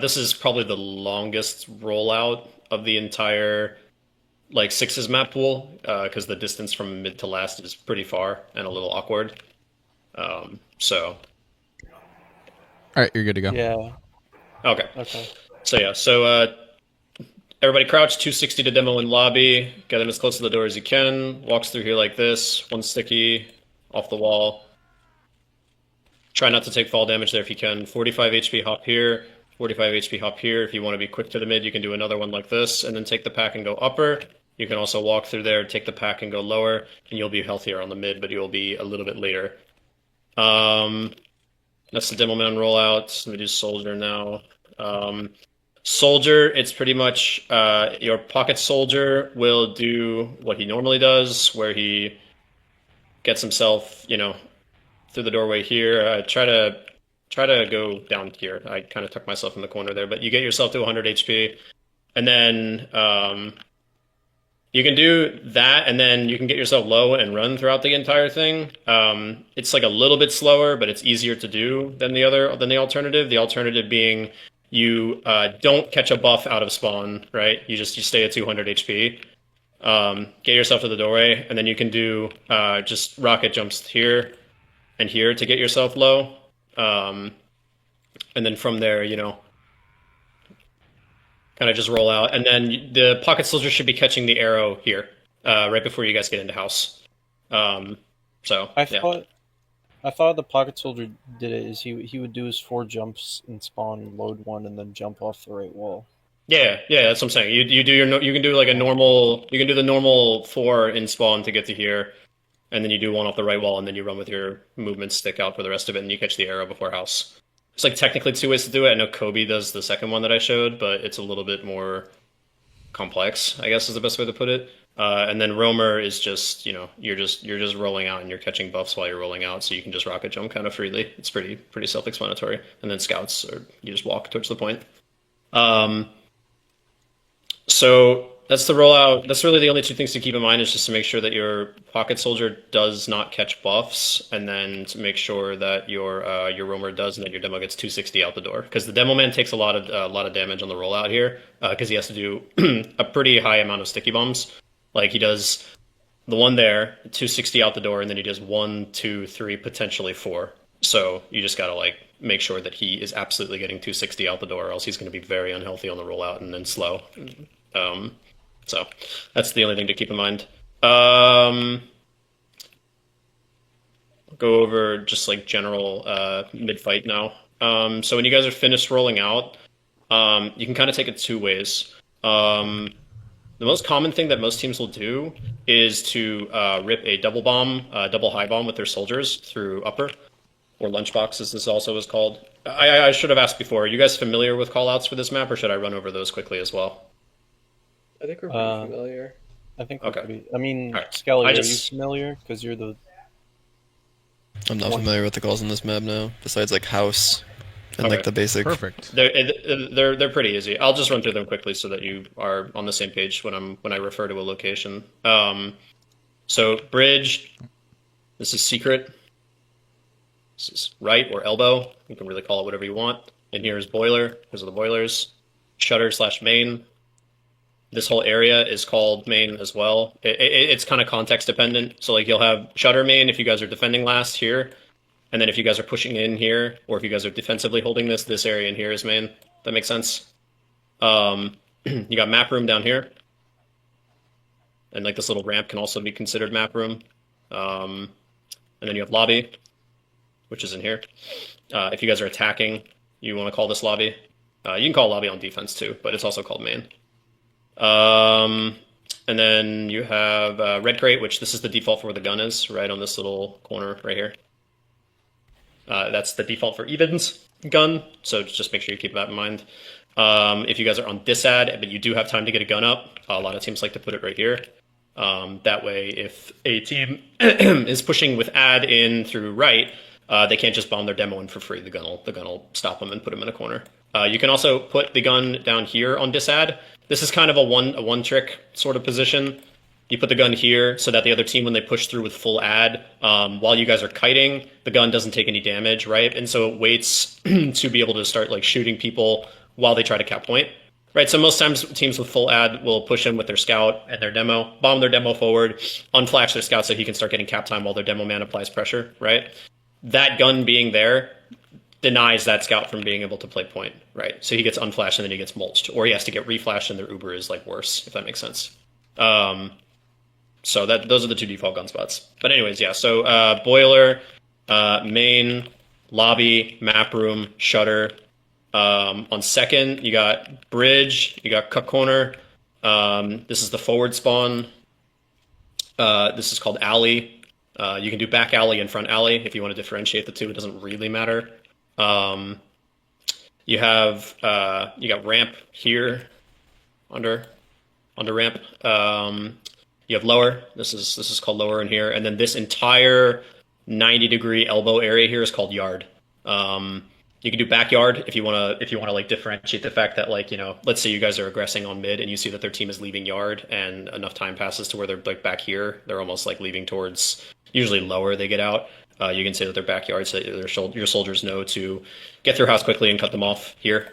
This is probably the longest rollout of the entire like sixes map pool because the distance from mid to last is pretty far and a little awkward. So All right, you're good to go. Yeah. okay, Okay. so yeah, so everybody crouch 260 to demo in lobby. Get him as close to the door as you can. Walks through here like this. One sticky off the wall. Try not to take fall damage there if you can. 45 HP hop here. 45 HP hop here. If you want to be quick to the mid, you can do another one like this, and then take the pack and go upper. You can also walk through there, take the pack and go lower, and you'll be healthier on the mid, but you'll be a little bit later. That's the demo man rollout. Let me do soldier now. Soldier, it's pretty much your pocket soldier will do what he normally does, where he gets himself, through the doorway here. Try to go down here. I kind of tucked myself in the corner there, but you get yourself to 100 HP, and then you can do that, and then you can get yourself low and run throughout the entire thing. It's like a little bit slower, but it's easier to do than the alternative. The alternative being you don't catch a buff out of spawn, right? You stay at 200 HP. Get yourself to the doorway, and then you can do just rocket jumps here and here to get yourself low. And then from there, kind of just roll out. And then the pocket soldier should be catching the arrow here, right before you guys get into house. So I yeah. thought the pocket soldier did it is he would do his 4 jumps and spawn, load one, and then jump off the right wall. Yeah, that's what I'm saying. You do you can do like a normal, you can do the normal 4 in spawn to get to here, and then you do one off the right wall, and then you run with your movement stick out for the rest of it, and you catch the arrow before house. It's like technically 2 ways to do it. I know Kobe does the second one that I showed, but it's a little bit more complex, I guess is the best way to put it. And then roamer is just, you're just rolling out and you're catching buffs while you're rolling out, so you can just rocket jump kind of freely. It's pretty self-explanatory. And then scouts, or you just walk towards the point. So that's the rollout. That's really the only 2 things to keep in mind, is just to make sure that your pocket soldier does not catch buffs, and then to make sure that your roamer does, and that your demo gets 260 out the door. Because the demo man takes a lot of damage on the rollout here, because he has to do a pretty high amount of sticky bombs. Like he does the one there, 260 out the door, and then he does 1, 2, 3, potentially 4. So you just gotta make sure that he is absolutely getting 260 out the door, or else he's going to be very unhealthy on the rollout and then slow. So that's the only thing to keep in mind. I'll go over just like general mid-fight now. So when you guys are finished rolling out, you can kind of take it 2 ways. The most common thing that most teams will do is to rip a double high bomb with their soldiers through upper, or lunchbox as this also is called. I should have asked before, are you guys familiar with callouts for this map, or should I run over those quickly as well? I think we're pretty familiar. I think we're Okay. pretty. I mean, All right. Skelly, I are you just- familiar? Because you're the. I'm not familiar with the calls on this map now, besides like house and Okay. like the basic. Perfect. They're pretty easy. I'll just run through them quickly so that you are on the same page when I refer to a location. So bridge, this is secret. This is right or elbow. You can really call it whatever you want. And here is boiler. Those are the boilers. Shutter/main. This whole area is called main as well. It's kind of context dependent. So like you'll have shutter main if you guys are defending last here, and then if you guys are pushing in here, or if you guys are defensively holding this area in here is main. That makes sense. You got map room down here, and like this little ramp can also be considered map room. And then you have lobby, which is in here. If you guys are attacking, you want to call this lobby. You can call lobby on defense too, but it's also called main. And then you have red crate, which this is the default for where the gun is, right on this little corner right here. That's the default for Eben's gun, so just make sure you keep that in mind. If you guys are on disad, but you do have time to get a gun up, a lot of teams like to put it right here. That way, if a team is pushing with ad in through right, they can't just bomb their demo in for free. The gun will stop them and put them in a corner. You can also put the gun down here on disad. This is kind of a one trick sort of position. You put the gun here so that the other team, when they push through with full ad, while you guys are kiting, the gun doesn't take any damage, right? And so it waits to be able to start like shooting people while they try to cap point. Right, so most times teams with full ad will push in with their scout and their demo, bomb their demo forward, unflash their scout so he can start getting cap time while their demo man applies pressure, right? That gun being there denies that scout from being able to play point, right? So he gets unflashed and then he gets mulched, or he has to get reflashed and their Uber is like worse, if that makes sense. So those are the two default gun spots. But anyways, yeah. So boiler, main, lobby, map room, shutter. On second, you got bridge, you got cut corner. This is the forward spawn. This is called alley. You can do back alley and front alley if you want to differentiate the two. It doesn't really matter. You got ramp here, under ramp. You have lower. This is called lower in here, and then this entire 90-degree elbow area here is called yard. You can do backyard if you want to like differentiate the fact that, like, you know, let's say you guys are aggressing on mid and you see that their team is leaving yard and enough time passes to where they're like back here, they're almost like leaving towards usually lower they get out. You can say that they're backyard so that your soldiers know to get through house quickly and cut them off here.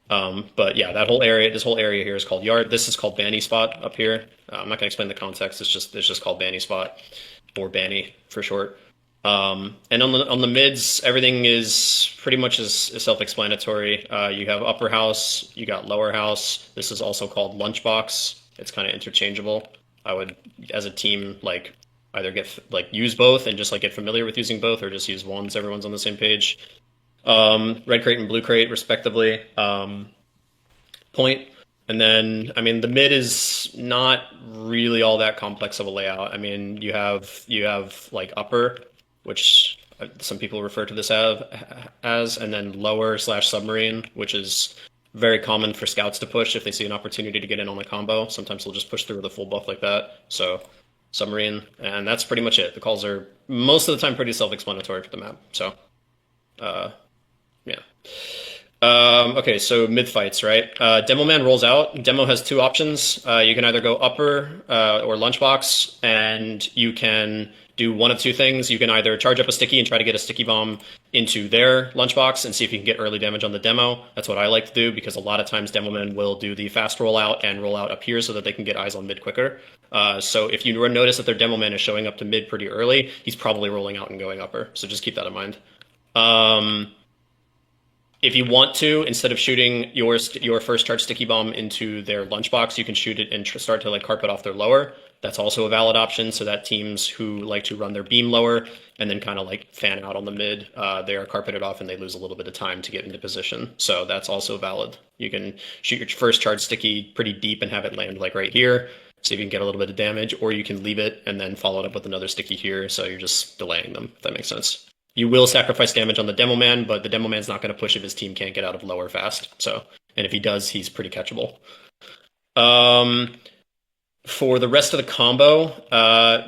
But yeah, this whole area here is called yard. This is called Banny spot up here. I'm not gonna explain the context. It's just called Banny spot, or Banny for short. And on the mids, everything is pretty much is self-explanatory. You have upper house, you got lower house. This is also called lunchbox. It's kind of interchangeable. I would, as a team, like either use both and just like get familiar with using both, or just use one so everyone's on the same page. Red crate and blue crate, respectively. Point. And then, I mean, the mid is not really all that complex of a layout. I mean, you have like upper, which some people refer to this as, and then lower / submarine, which is very common for scouts to push if they see an opportunity to get in on a combo. Sometimes they'll just push through with a full buff like that. So submarine, and that's pretty much it. The calls are most of the time pretty self-explanatory for the map. So, yeah. Okay, so mid fights, right? Demo man rolls out. Demo has two options. You can either go upper or lunchbox, and you can do one of two things. You can either charge up a sticky and try to get a sticky bomb into their lunchbox and see if you can get early damage on the demo. That's what I like to do, because a lot of times demo men will do the fast rollout and roll out up here so that they can get eyes on mid quicker. So if you notice that their demo man is showing up to mid pretty early, he's probably rolling out and going upper. So just keep that in mind. If you want to, instead of shooting your first charge sticky bomb into their lunchbox, you can shoot it and start to like carpet off their lower. That's also a valid option, so that teams who like to run their beam lower and then kind of like fan out on the mid, they are carpeted off and they lose a little bit of time to get into position. So that's also valid. You can shoot your first charge sticky pretty deep and have it land like right here, see if you can get a little bit of damage, or you can leave it and then follow it up with another sticky here, so you're just delaying them, if that makes sense. You will sacrifice damage on the demo man, but the demo man's not going to push if his team can't get out of lower fast. So, and if he does, he's pretty catchable. For the rest of the combo,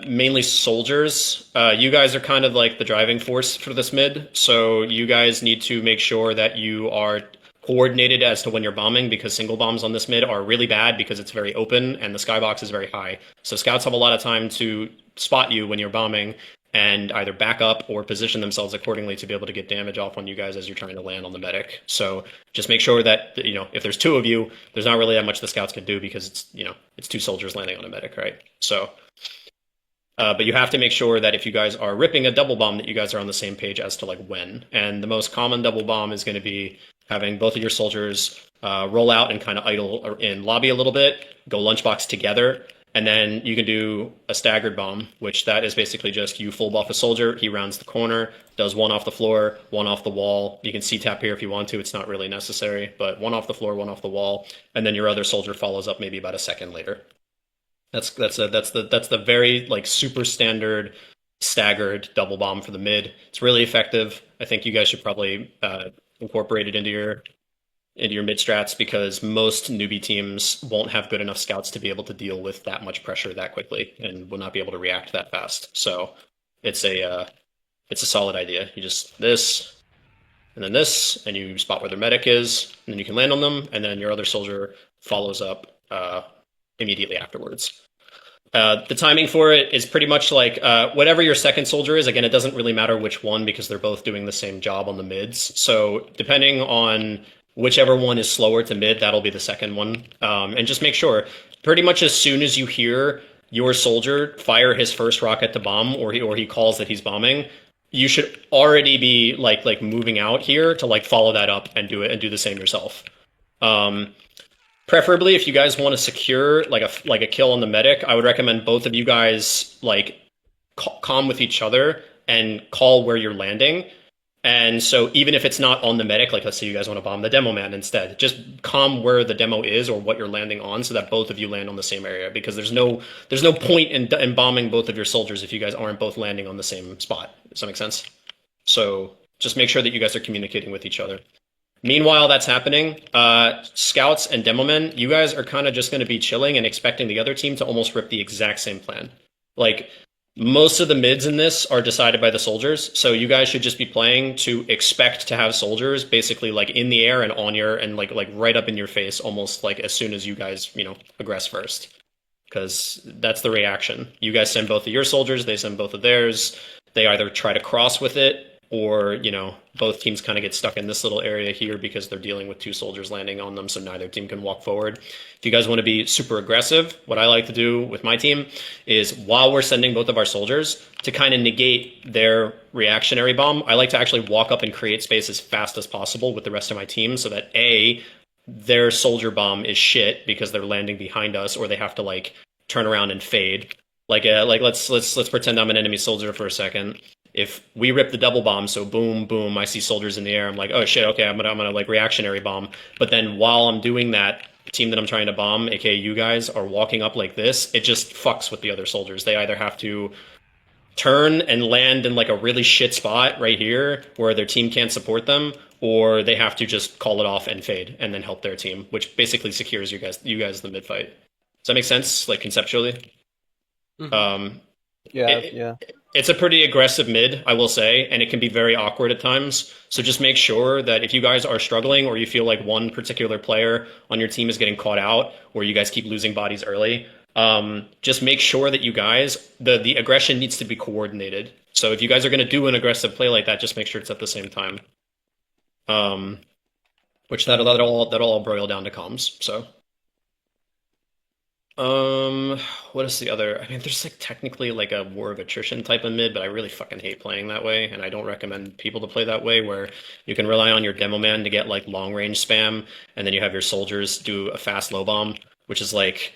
mainly soldiers. You guys are kind of like the driving force for this mid, so you guys need to make sure that you are coordinated as to when you're bombing, because single bombs on this mid are really bad because it's very open and the skybox is very high. So scouts have a lot of time to spot you when you're bombing and either back up or position themselves accordingly to be able to get damage off on you guys as you're trying to land on the medic. So just make sure that, you know, if there's two of you, there's not really that much the scouts can do, because it's, you know, it's two soldiers landing on a medic, right? So, but you have to make sure that if you guys are ripping a double bomb, that you guys are on the same page as to like when. And the most common double bomb is going to be having both of your soldiers roll out and kind of idle in lobby a little bit, go lunchbox together. And then you can do a staggered bomb, which that is basically just you full buff a soldier, he rounds the corner, does one off the floor, one off the wall. You can C-tap here if you want to, it's not really necessary, but one off the floor, one off the wall, and then your other soldier follows up maybe about a second later. That's the very like super standard staggered double bomb for the mid. It's really effective. I think you guys should probably incorporate it into your mid strats, because most newbie teams won't have good enough scouts to be able to deal with that much pressure that quickly and will not be able to react that fast. So it's a solid idea. You just this and then this, and you spot where their medic is, and then you can land on them, and then your other soldier follows up immediately afterwards. The timing for it is pretty much like whatever your second soldier is. Again, it doesn't really matter which one, because they're both doing the same job on the mids. So depending on whichever one is slower to mid, that'll be the second one. And just make sure, pretty much as soon as you hear your soldier fire his first rocket to bomb, or he calls that he's bombing, you should already be like moving out here to like follow that up and do it and do the same yourself. Um, Preferably, if you guys want to secure like a kill on the medic, I would recommend both of you guys like calm with each other and call where you're landing. And so even if it's not on the medic, like let's say you guys want to bomb the demo man instead, just calm where the demo is or what you're landing on so that both of you land on the same area, because there's no point in bombing both of your soldiers if you guys aren't both landing on the same spot. Does that make sense? So just make sure that you guys are communicating with each other. Meanwhile, that's happening. Scouts and demo men, you guys are kind of just going to be chilling and expecting the other team to almost rip the exact same plan. Like, most of the mids in this are decided by the soldiers, so you guys should just be playing to expect to have soldiers basically like in the air and on your and like right up in your face almost like as soon as you guys, aggress first. Because that's the reaction. You guys send both of your soldiers, they send both of theirs. They either try to cross with it, or, both teams kind of get stuck in this little area here because they're dealing with two soldiers landing on them, so neither team can walk forward. If you guys want to be super aggressive, what I like to do with my team is while we're sending both of our soldiers, to kind of negate their reactionary bomb, I like to actually walk up and create space as fast as possible with the rest of my team so that A, their soldier bomb is shit because they're landing behind us, or they have to like turn around and fade. Let's pretend I'm an enemy soldier for a second. If we rip the double bomb, so boom, boom, I see soldiers in the air, I'm like, oh shit, okay, I'm gonna like reactionary bomb. But then while I'm doing that, the team that I'm trying to bomb, aka you guys, are walking up like this, it just fucks with the other soldiers. They either have to turn and land in like a really shit spot right here where their team can't support them, or they have to just call it off and fade and then help their team, which basically secures you guys the mid fight. Does that make sense, like conceptually? Yeah. It's a pretty aggressive mid, I will say, and it can be very awkward at times. So just make sure that if you guys are struggling or you feel like one particular player on your team is getting caught out, or you guys keep losing bodies early, just make sure that you guys, the aggression needs to be coordinated. So if you guys are going to do an aggressive play like that, just make sure it's at the same time. Which that'll all boil down to comms. So. What is the other? I mean, there's like technically like a war of attrition type of mid, but I really fucking hate playing that way, and I don't recommend people to play that way, where you can rely on your demo man to get like long range spam, and then you have your soldiers do a fast low bomb, which is like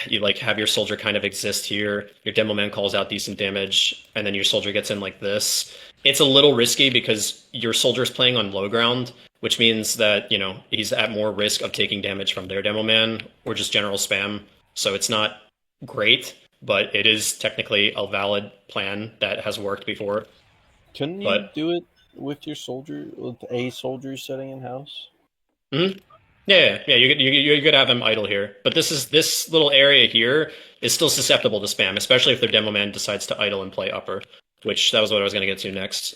you like have your soldier kind of exist here, your demo man calls out decent damage, and then your soldier gets in like this. It's a little risky because your soldier's playing on low ground, which means that, he's at more risk of taking damage from their demo man or just general spam. So it's not great, but it is technically a valid plan that has worked before. Couldn't you do it with your soldier, with a soldier sitting in house? Mm-hmm. Yeah. You could have him idle here, but this little area here is still susceptible to spam, especially if their demo man decides to idle and play upper, which that was what I was going to get to next.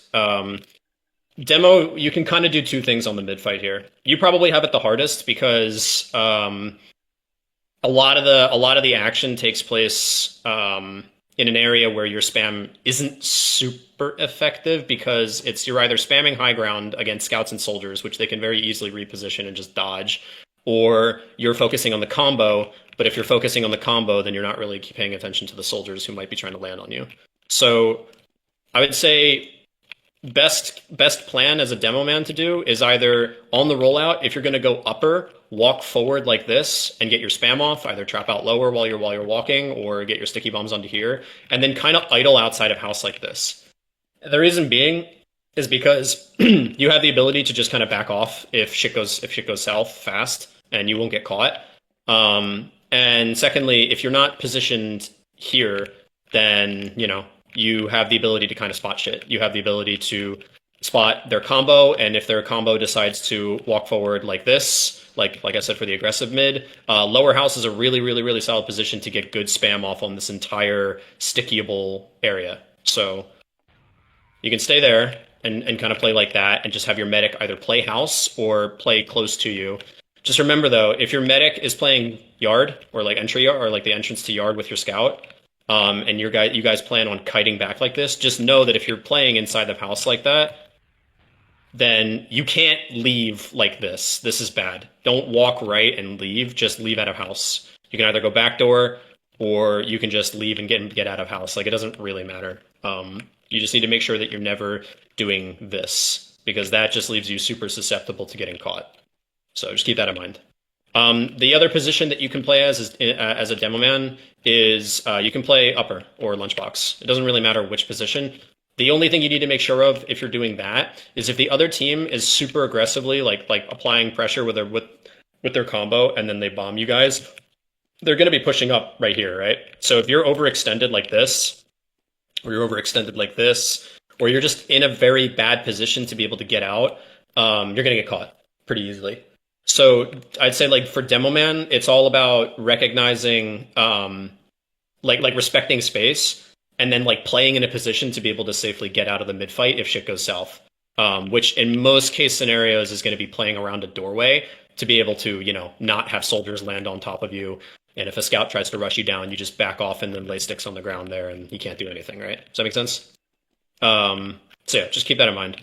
Demo, you can kind of do two things on the mid fight here. You probably have it the hardest because a lot of the action takes place in an area where your spam isn't super effective, because you're either spamming high ground against scouts and soldiers, which they can very easily reposition and just dodge, or you're focusing on the combo. But if you're focusing on the combo, then you're not really paying attention to the soldiers who might be trying to land on you. So I would say best plan as a demo man to do is either on the rollout, if you're going to go upper, walk forward like this and get your spam off, either trap out lower while you're walking, or get your sticky bombs onto here, and then kind of idle outside of house like this. The reason being is because you have the ability to just kind of back off if shit goes south fast, and you won't get caught. And secondly, if you're not positioned here, then you have the ability to kind of spot shit. You have the ability to spot their combo, and if their combo decides to walk forward like this, like I said for the aggressive mid, lower house is a really, really, really solid position to get good spam off on this entire stickyable area. So you can stay there and kind of play like that, and just have your medic either play house or play close to you. Just remember though, if your medic is playing yard or like entry yard or like the entrance to yard with your scout, and you guys plan on kiting back like this, just know that if you're playing inside the house like that, then you can't leave like this. This is bad. Don't walk right and leave. Just leave out of house. You can either go back door or you can just leave and get out of house. Like it doesn't really matter. You just need to make sure that you're never doing this because that just leaves you super susceptible to getting caught. So just keep that in mind. The other position that you can play as a demo man is you can play upper or lunchbox. It doesn't really matter which position. The only thing you need to make sure of if you're doing that is if the other team is super aggressively like applying pressure with their combo and then they bomb you guys, they're going to be pushing up right here, right? So if you're overextended like this, or you're overextended like this, or you're just in a very bad position to be able to get out, you're going to get caught pretty easily. So I'd say like for demo man, it's all about recognizing like respecting space and then like playing in a position to be able to safely get out of the mid fight if shit goes south. Which in most case scenarios is going to be playing around a doorway to be able to, you know, not have soldiers land on top of you. And if a scout tries to rush you down, you just back off and then lay sticks on the ground there and you can't do anything, right? Does that make sense? So yeah, just keep that in mind.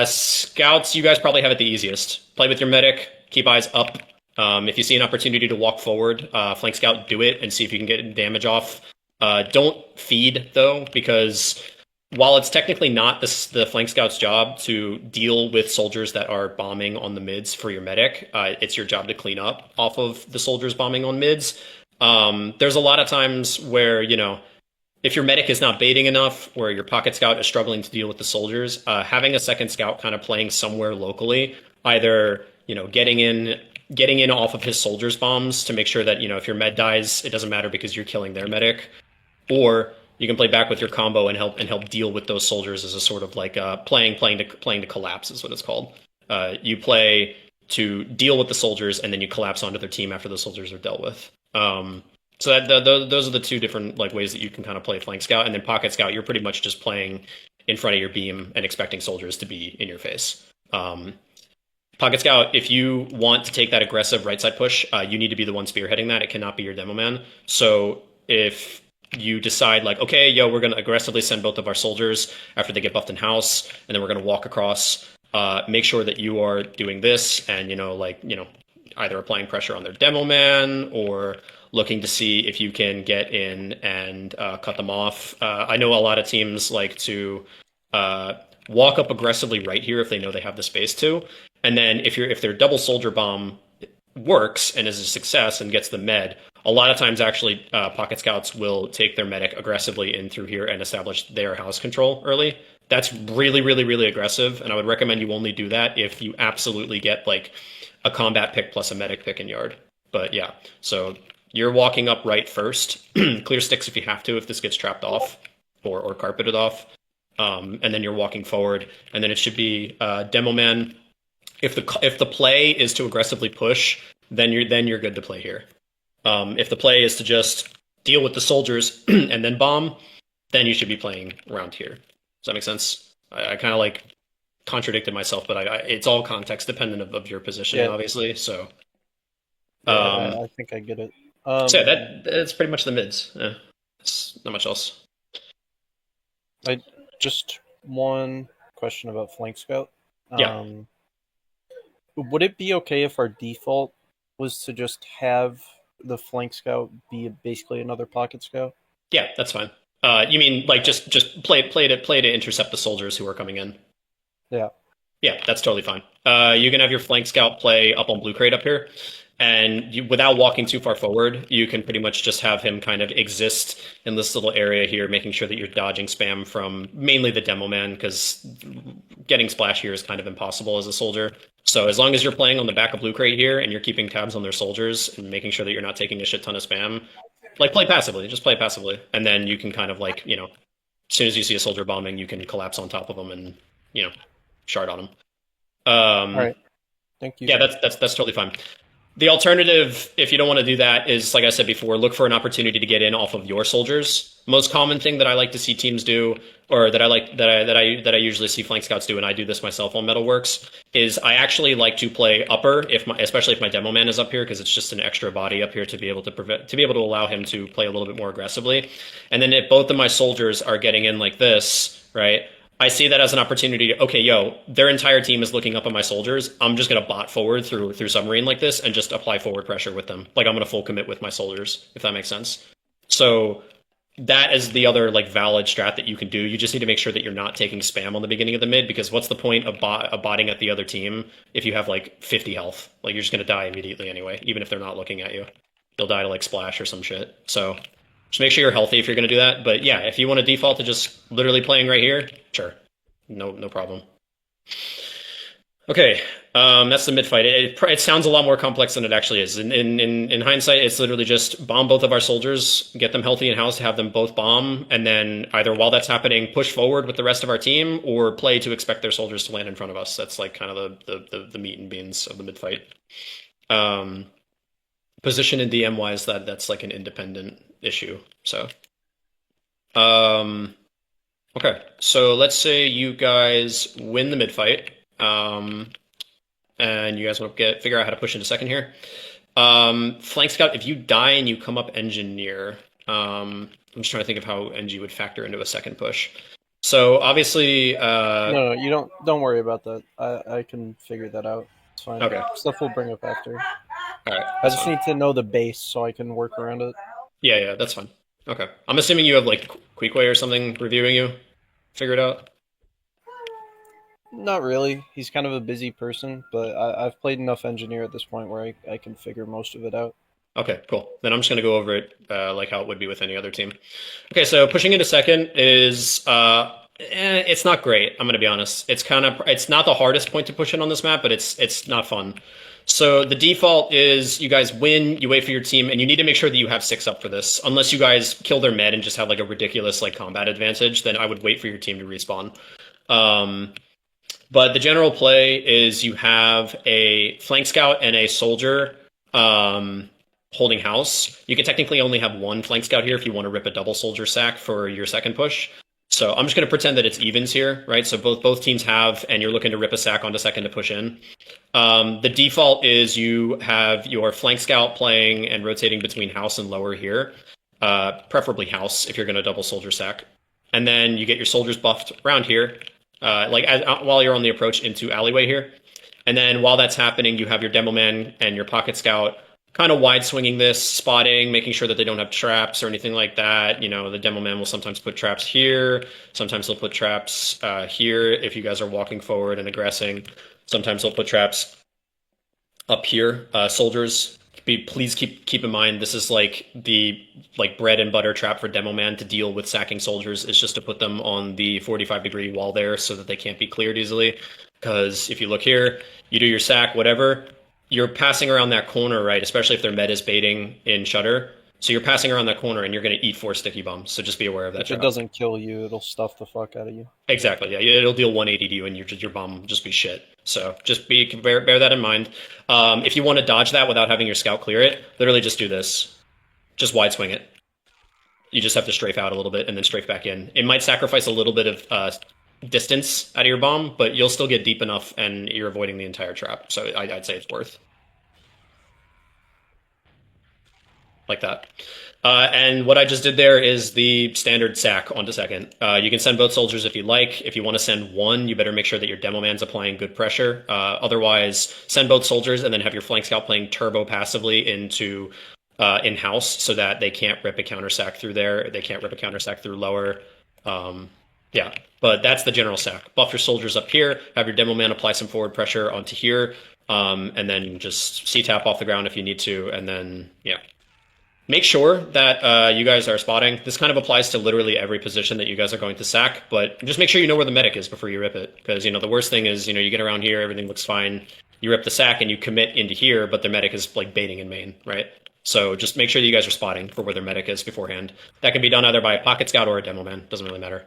Scouts, you guys probably have it the easiest. Play with your medic, keep eyes up. If you see an opportunity to walk forward, flank scout, do it and see if you can get damage off. Don't feed though, because while it's technically not the flank scout's job to deal with soldiers that are bombing on the mids for your medic, it's your job to clean up off of the soldiers bombing on mids. There's a lot of times where, you know, if your medic is not baiting enough, or your pocket scout is struggling to deal with the soldiers, having a second scout kind of playing somewhere locally, either, you know, getting in off of his soldiers' bombs to make sure that, you know, if your med dies, it doesn't matter because you're killing their medic, or you can play back with your combo and help deal with those soldiers as a sort of like playing to collapse is what it's called. You play to deal with the soldiers and then you collapse onto their team after the soldiers are dealt with. So those are the two different like ways that you can kind of play flank scout, and then pocket scout. You're pretty much just playing in front of your beam and expecting soldiers to be in your face. Pocket scout, if you want to take that aggressive right side push, you need to be the one spearheading that. It cannot be your demo man. So if you decide like, okay, yo, we're going to aggressively send both of our soldiers after they get buffed in house, and then we're going to walk across, make sure that you are doing this and, you know, like, you know, either applying pressure on their demo man or looking to see if you can get in and cut them off. I know a lot of teams like to walk up aggressively right here if they know they have the space to. And then if their double soldier bomb works and is a success and gets the med, a lot of times actually pocket scouts will take their medic aggressively in through here and establish their house control early. That's really, really, really aggressive. And I would recommend you only do that if you absolutely get like a combat pick plus a medic pick in yard. But yeah, so you're walking up right first. Clear sticks if you have to, if this gets trapped off or carpeted off. And then you're walking forward. And then it should be demo man. If the play is to aggressively push, then you're good to play here. If the play is to just deal with the soldiers and then bomb, then you should be playing around here. Does that make sense? I kind of like contradicted myself, but it's all context dependent of your position, yeah. Obviously. So, I think I get it. So yeah, that's pretty much the mids. Yeah, it's not much else. Just one question about flank scout. Yeah. Would it be okay if our default was to just have the flank scout be basically another pocket scout? Yeah, that's fine. You mean like just play to intercept the soldiers who are coming in? Yeah. Yeah, that's totally fine. You can have your flank scout play up on blue crate up here, and without walking too far forward, you can pretty much just have him kind of exist in this little area here, making sure that you're dodging spam from mainly the demo man, because getting splash here is kind of impossible as a soldier. So as long as you're playing on the back of blue crate here and you're keeping tabs on their soldiers and making sure that you're not taking a shit ton of spam, like play passively, just play passively. And then you can kind of like, you know, as soon as you see a soldier bombing, you can collapse on top of them and, you know, shard on them. All right. Thank you. Yeah, that's totally fine. The alternative, if you don't want to do that, is like I said before, look for an opportunity to get in off of your soldiers. Most common thing that I like to see teams do, or that I usually see flank scouts do, and I do this myself on Metalworks, is I actually like to play upper, especially if my demo man is up here, because it's just an extra body up here to be able to allow him to play a little bit more aggressively. And then if both of my soldiers are getting in like this, right, I see that as an opportunity to, okay, yo, their entire team is looking up on my soldiers. I'm just gonna bot forward through submarine like this and just apply forward pressure with them. Like I'm gonna full commit with my soldiers, if that makes sense. So that is the other like valid strat that you can do. You just need to make sure that you're not taking spam on the beginning of the mid, because what's the point of botting at the other team if you have like 50 health? Like you're just gonna die immediately anyway, even if they're not looking at you. You'll die to like splash or some shit. So just make sure you're healthy if you're gonna do that. But yeah, if you want to default to just literally playing right here, sure, no problem. Okay, that's the mid fight. It sounds a lot more complex than it actually is. In hindsight, it's literally just bomb both of our soldiers, get them healthy in house, have them both bomb, and then either while that's happening, push forward with the rest of our team, or play to expect their soldiers to land in front of us. That's like kind of the meat and beans of the mid fight. Position and DM wise, that's like an independent issue. So, okay, so let's say you guys win the mid fight. And you guys want to figure out how to push into second here. Flank scout, if you die and you come up engineer, I'm just trying to think of how engi would factor into a second push. So obviously, No, you don't worry about that. I can figure that out. It's fine. Okay. Stuff will bring up after. All right. I just need to know the base so I can work around it. Yeah, that's fine. Okay. I'm assuming you have like Queequeg or something reviewing you. Figure it out. Not really. He's kind of a busy person, but I've played enough engineer at this point where I can figure most of it out. Okay, cool. Then I'm just going to go over it like how it would be with any other team. Okay, so pushing into second is it's not great. I'm going to be honest. It's not the hardest point to push in on this map, but it's not fun. So the default is you guys win, you wait for your team, and you need to make sure that you have 6 up for this. Unless you guys kill their med and just have like a ridiculous like combat advantage, then I would wait for your team to respawn. But the general play is you have a flank scout and a soldier holding house. You can technically only have one flank scout here if you want to rip a double soldier sack for your second push. So I'm just going to pretend that it's evens here, right? So both teams have, and you're looking to rip a sack onto second to push in. The default is you have your flank scout playing and rotating between house and lower here, preferably house if you're going to double soldier sack. And then you get your soldiers buffed around here. While you're on the approach into alleyway here. And then while that's happening, you have your demo man and your pocket scout kind of wide swinging this, spotting, making sure that they don't have traps or anything like that. You know, the demo man will sometimes put traps here. Sometimes they'll put traps here if you guys are walking forward and aggressing. Sometimes they'll put traps up here. Soldiers, please keep in mind, this is like the bread and butter trap for demo man to deal with sacking soldiers is just to put them on the 45-degree wall there so that they can't be cleared easily. Because if you look here, you do your sack, whatever, you're passing around that corner, right? Especially if their med is baiting in Shutter. So you're passing around that corner and you're going to eat 4 sticky bombs. So just be aware of that. If it doesn't kill you, it'll stuff the fuck out of you. Exactly. Yeah, it'll deal 180 to you, and your bomb will just be shit. So just bear that in mind. If you want to dodge that without having your scout clear it, literally just do this. Just wide swing it. You just have to strafe out a little bit and then strafe back in. It might sacrifice a little bit of distance out of your bomb, but you'll still get deep enough, and you're avoiding the entire trap. So I'd say it's worth. Like that. And what I just did there is the standard sack onto second. You can send both soldiers if you like. If you want to send one, you better make sure that your demo man's applying good pressure. Otherwise, send both soldiers and then have your flank scout playing turbo passively into in-house so that they can't rip a counter sack through there. They can't rip a counter sack through lower. Yeah, but that's the general sack. Buff your soldiers up here, have your demo man apply some forward pressure onto here, and then just C-tap off the ground if you need to, and then, yeah. Make sure that you guys are spotting. This kind of applies to literally every position that you guys are going to sack, but just make sure you know where the medic is before you rip it. Because, the worst thing is, you get around here, everything looks fine. You rip the sack and you commit into here, but their medic is like baiting in main, right? So just make sure that you guys are spotting for where their medic is beforehand. That can be done either by a pocket scout or a demo man. Doesn't really matter.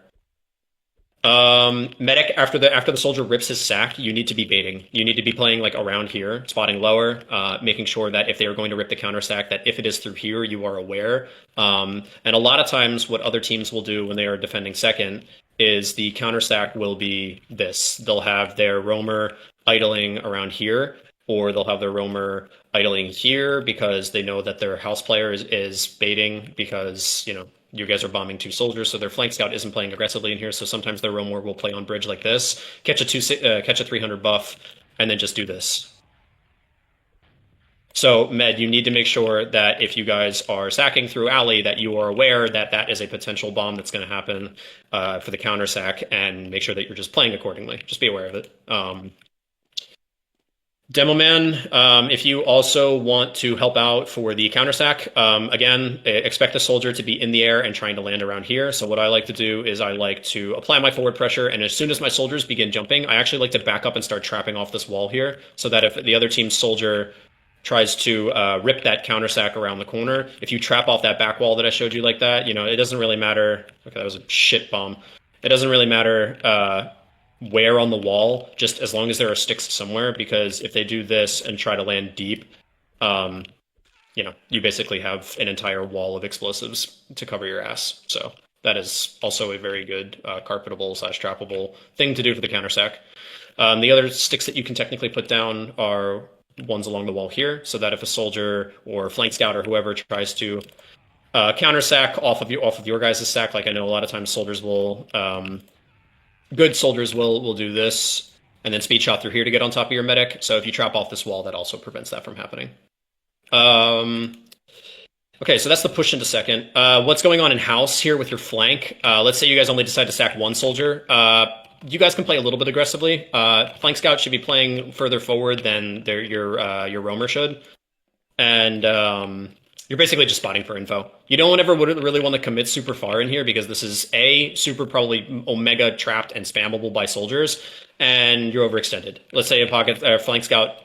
Medic, after the soldier rips his sack, you need to be baiting. You need to be playing like around here, spotting lower, making sure that if they are going to rip the counter sack, that if it is through here, you are aware. And a lot of times what other teams will do when they are defending second is the counter sack will be this. They'll have their roamer idling around here, or they'll have their roamer idling here because they know that their house player is baiting because, you guys are bombing 2 soldiers, so their flank scout isn't playing aggressively in here. So sometimes their roam war will play on bridge like this, catch a 300 buff, and then just do this. So, Med, you need to make sure that if you guys are sacking through alley, that you are aware that that is a potential bomb that's going to happen for the counter sack, and make sure that you're just playing accordingly. Just be aware of it. Demo Man, if you also want to help out for the counter sack, again, expect the soldier to be in the air and trying to land around here. So what I like to do is I like to apply my forward pressure, and as soon as my soldiers begin jumping, I actually like to back up and start trapping off this wall here, so that if the other team's soldier tries to rip that counter sack around the corner, if you trap off that back wall that I showed you like that, it doesn't really matter. Okay, that was a shit bomb. It doesn't really matter where on the wall, just as long as there are sticks somewhere, because if they do this and try to land deep, you basically have an entire wall of explosives to cover your ass. So that is also a very good carpetable/trappable thing to do for the counter sack. The other sticks that you can technically put down are ones along the wall here, so that if a soldier or flank scout or whoever tries to counter sack off of your guys' sack, like I know a lot of times soldiers will, good soldiers will do this, and then speed shot through here to get on top of your medic. So if you trap off this wall, that also prevents that from happening. Okay, so that's the push into second. What's going on in house here with your flank? Let's say you guys only decide to sack 1 soldier. You guys can play a little bit aggressively. Flank scout should be playing further forward than your roamer should, and you're basically just spotting for info. You don't ever really want to commit super far in here, because this is super probably omega trapped and spammable by soldiers, and you're overextended. Let's say a flank scout,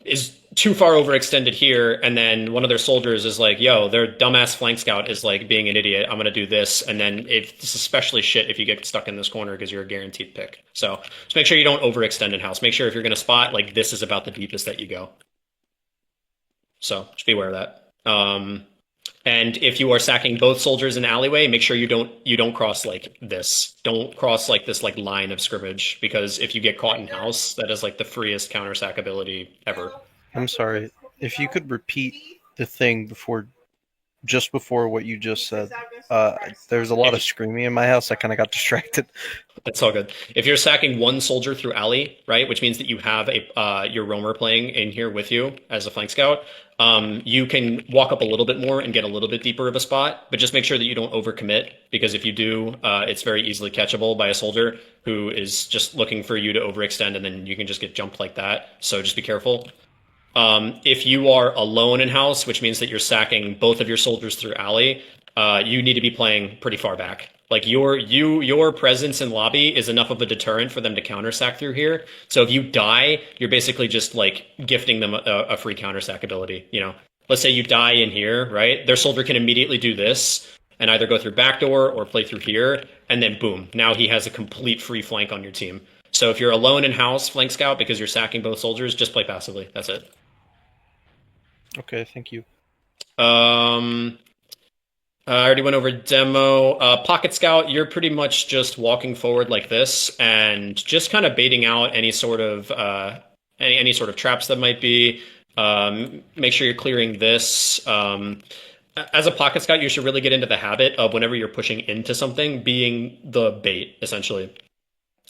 is too far overextended here, and then one of their soldiers is like, yo, their dumbass flank scout is like being an idiot, I'm gonna do this, and then it's especially shit if you get stuck in this corner because you're a guaranteed pick. So just make sure you don't overextend in house. Make sure if you're gonna spot, like, this is about the deepest that you go. So just be aware of that. And if you are sacking both soldiers in alleyway, make sure you don't cross like this. Don't cross like this line of scrimmage, because if you get caught in house, that is like the freest counter sack ability ever. I'm sorry. If you could repeat the thing just before what you just said. There's a lot of screaming in my house. I kind of got distracted. That's all good. If you're sacking 1 soldier through alley, right, which means that you have your roamer playing in here with you as a flank scout, you can walk up a little bit more and get a little bit deeper of a spot, but just make sure that you don't overcommit, because if you do, it's very easily catchable by a soldier who is just looking for you to overextend, and then you can just get jumped like that. So just be careful. If you are alone in house, which means that you're sacking both of your soldiers through alley, you need to be playing pretty far back. Like your presence in lobby is enough of a deterrent for them to counter sack through here. So if you die, you're basically just like gifting them a free counter sack ability. Let's say you die in here, right? Their soldier can immediately do this and either go through backdoor or play through here, and then boom, now he has a complete free flank on your team. So if you're alone in house, flank scout, because you're sacking both soldiers, just play passively. That's it. Okay, thank you. I already went over demo. Pocket Scout, you're pretty much just walking forward like this and just kind of baiting out any sort of any sort of traps that might be. Make sure you're clearing this. As a Pocket Scout, you should really get into the habit of whenever you're pushing into something, being the bait, essentially.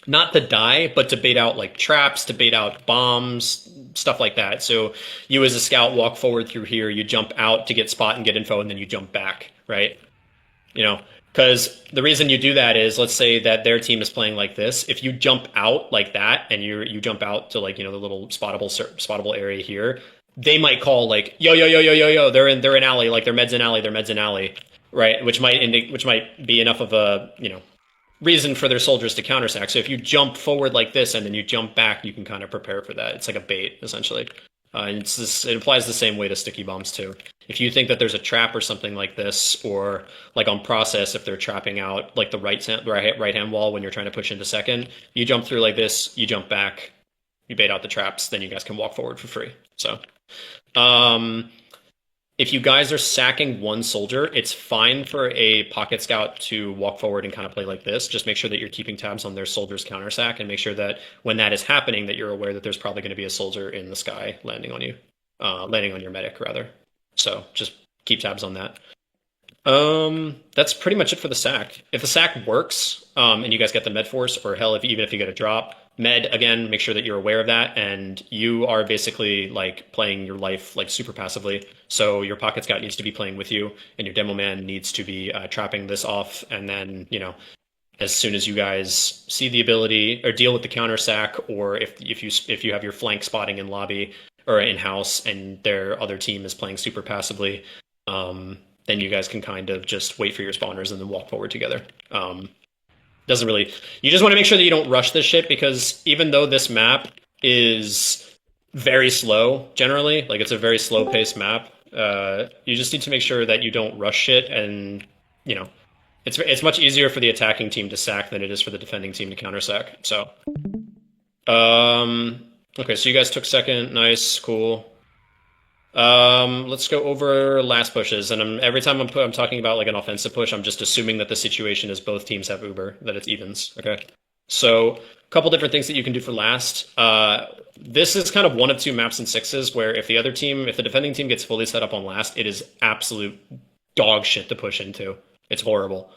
Not to die, but to bait out like traps, to bait out bombs, stuff like that. So you as a scout walk forward through here, you jump out to get spot and get info, and then you jump back, right? Because the reason you do that is, let's say that their team is playing like this. If you jump out like that and you jump out to, like, the little spottable area here, they might call like, yo, they're in alley, like their meds in alley, right? Which might be enough of a reason for their soldiers to countersack. So if you jump forward like this and then you jump back, you can kind of prepare for that. It's like a bait, essentially. And it applies the same way to sticky bombs too. If you think that there's a trap or something like this, or like on process, if they're trapping out like the right hand wall when you're trying to push into second, you jump through like this, you jump back, you bait out the traps, then you guys can walk forward for free. So if you guys are sacking one soldier, it's fine for a pocket scout to walk forward and kind of play like this. Just make sure that you're keeping tabs on their soldiers' counter sack, and make sure that when that is happening, that you're aware that there's probably going to be a soldier in the sky landing on you, landing on your medic rather. So just keep tabs on that. That's pretty much it for the sack. If the sack works, and you guys get the med force, or hell, even if you get a drop, med again, make sure that you're aware of that, and you are basically like playing your life like super passively. So your pocket scout needs to be playing with you, and your demo man needs to be trapping this off, and then as soon as you guys see the ability or deal with the counter sack, or if you have your flank spotting in lobby or in house, and their other team is playing super passively. Then you guys can kind of just wait for your spawners and then walk forward together. Doesn't really. You just want to make sure that you don't rush this shit, because even though this map is very slow, generally, like it's a very slow paced map, you just need to make sure that you don't rush shit, and it's much easier for the attacking team to sack than it is for the defending team to counter sack. So, okay, so you guys took second, nice, cool. Let's go over last pushes, and every time I'm talking about like an offensive push, I'm just assuming that the situation is both teams have Uber, that it's evens. Okay, so a couple different things that you can do for last. This is kind of one of two maps and sixes where if the defending team gets fully set up on last, it is absolute dog shit to push into. It's horrible.